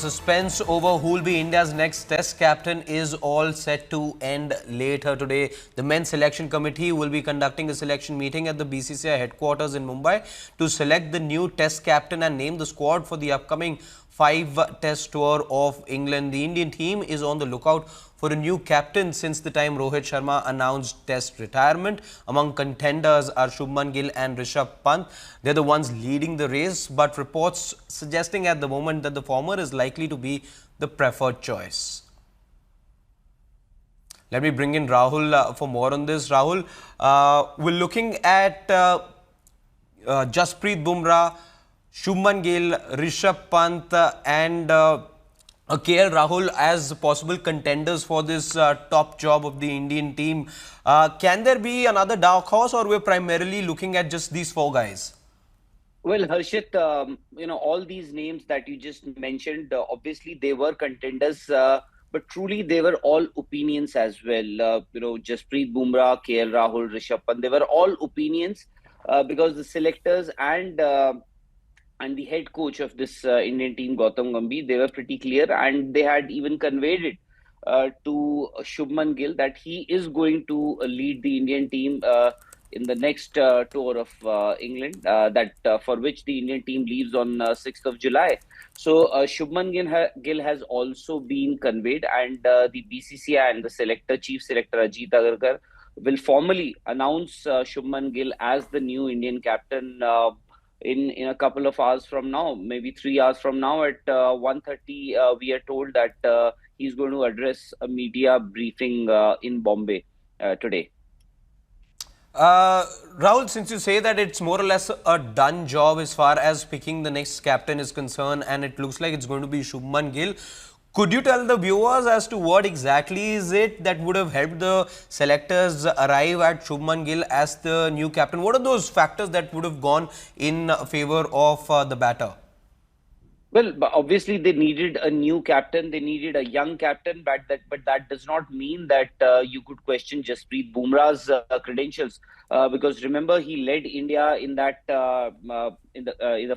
Suspense over who will be India's next test captain is all set to end later today. The men's selection committee will be conducting a selection meeting at the BCCI headquarters in Mumbai to select the new test captain and name the squad for the upcoming 5-test tour of England. The Indian team is on the lookout for a new captain since the time Rohit Sharma announced test retirement. Among contenders are Shubman Gill and Rishabh Pant. They're the ones leading the race, but reports suggesting at the moment that the former is likely to be the preferred choice. Let me bring in Rahul for more on this. Rahul, we're looking at Jasprit Bumrah, Shubman Gill, Rishabh Pant and KL Rahul as possible contenders for this top job of the Indian team. Can there be another dark horse, or we're primarily looking at just these four guys? Well, Harshit, all these names that you just mentioned, obviously they were contenders, but truly they were all opinions as well. Jasprit Bumrah, KL Rahul, Rishabh Pant, they were all opinions because the selectors and the head coach of this Indian team, Gautam Gambhir, they were pretty clear, and they had even conveyed it to Shubman Gill that he is going to lead the Indian team in the next tour of England, for which the Indian team leaves on 6th of July. So Shubman Gill has also been conveyed, and the BCCI and the chief selector Ajit Agarkar will formally announce Shubman Gill as the new Indian captain in a couple of hours from now, maybe 3 hours from now at 1:30. We are told that he's going to address a media briefing in Bombay today. Rahul, since you say that it's more or less a done job as far as picking the next captain is concerned, and it looks like it's going to be Shubman Gill, could you tell the viewers as to what exactly is it that would have helped the selectors arrive at Shubman Gill as the new captain? What are those factors that would have gone in favor of the batter? Well, but obviously they needed a new captain. They needed a young captain, but that does not mean that you could question Jasprit Bumrah's credentials, because remember he led India in the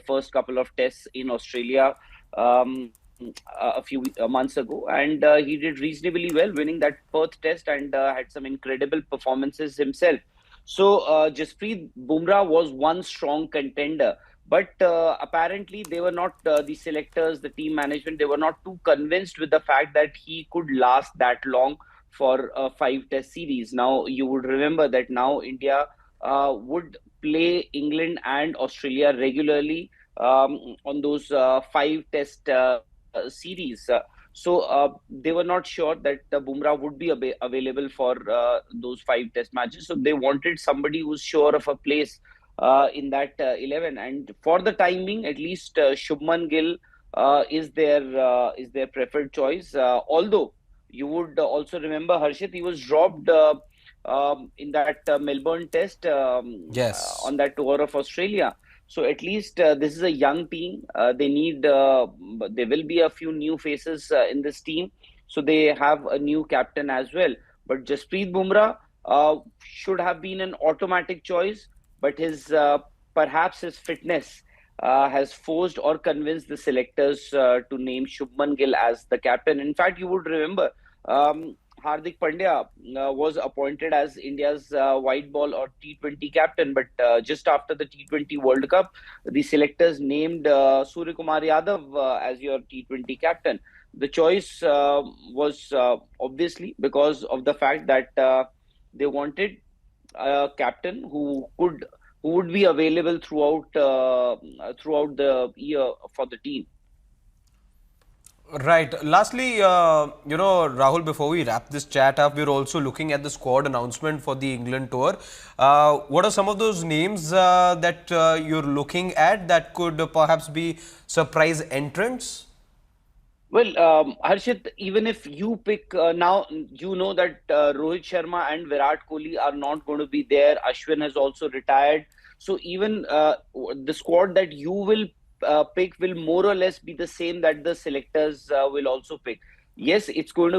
first couple of tests in Australia a few months ago, and he did reasonably well, winning that Perth test and had some incredible performances himself. So Jasprit Bumrah was one strong contender. But apparently, they were not the selectors, the team management, they were not too convinced with the fact that he could last that long for a 5-test series. Now, you would remember that now India would play England and Australia regularly on those 5-test series. So they were not sure that Bumrah would be available for those 5-test matches. So they wanted somebody who's sure of a place in that 11, and for the time being, at least Shubman Gill is their preferred choice. Although you would also remember, Harshit, he was dropped in that Melbourne test Yes. on that tour of Australia. So at least this is a young team. There will be a few new faces in this team, so they have a new captain as well. But Jasprit Bumrah should have been an automatic choice, but his perhaps his fitness has forced or convinced the selectors to name Shubman Gill as the captain. In fact, you would remember Hardik Pandya was appointed as India's white ball or T20 captain, but just after the T20 World Cup, the selectors named Surya Kumar Yadav as your T20 captain. The choice was obviously because of the fact that they wanted a captain who would be available throughout the year for the team. Right. Lastly, Rahul, before we wrap this chat up, we're also looking at the squad announcement for the England tour. What are some of those names that you're looking at that could perhaps be surprise entrants? Well, Harshit, even if you pick now, you know that Rohit Sharma and Virat Kohli are not going to be there. Ashwin has also retired. So even the squad that you will pick will more or less be the same that the selectors will also pick. Yes, it's not going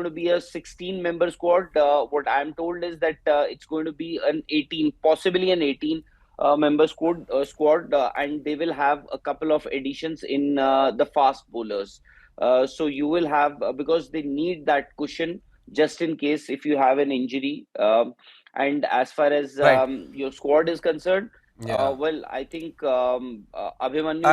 to be a 16-member squad. What I'm told is that it's going to be an 18, possibly an 18 member squad, and they will have a couple of additions in the fast bowlers. So you will have, because they need that cushion just in case if you have an injury. And as far as Right. your squad is concerned, Yeah. well, I think Abhimanyu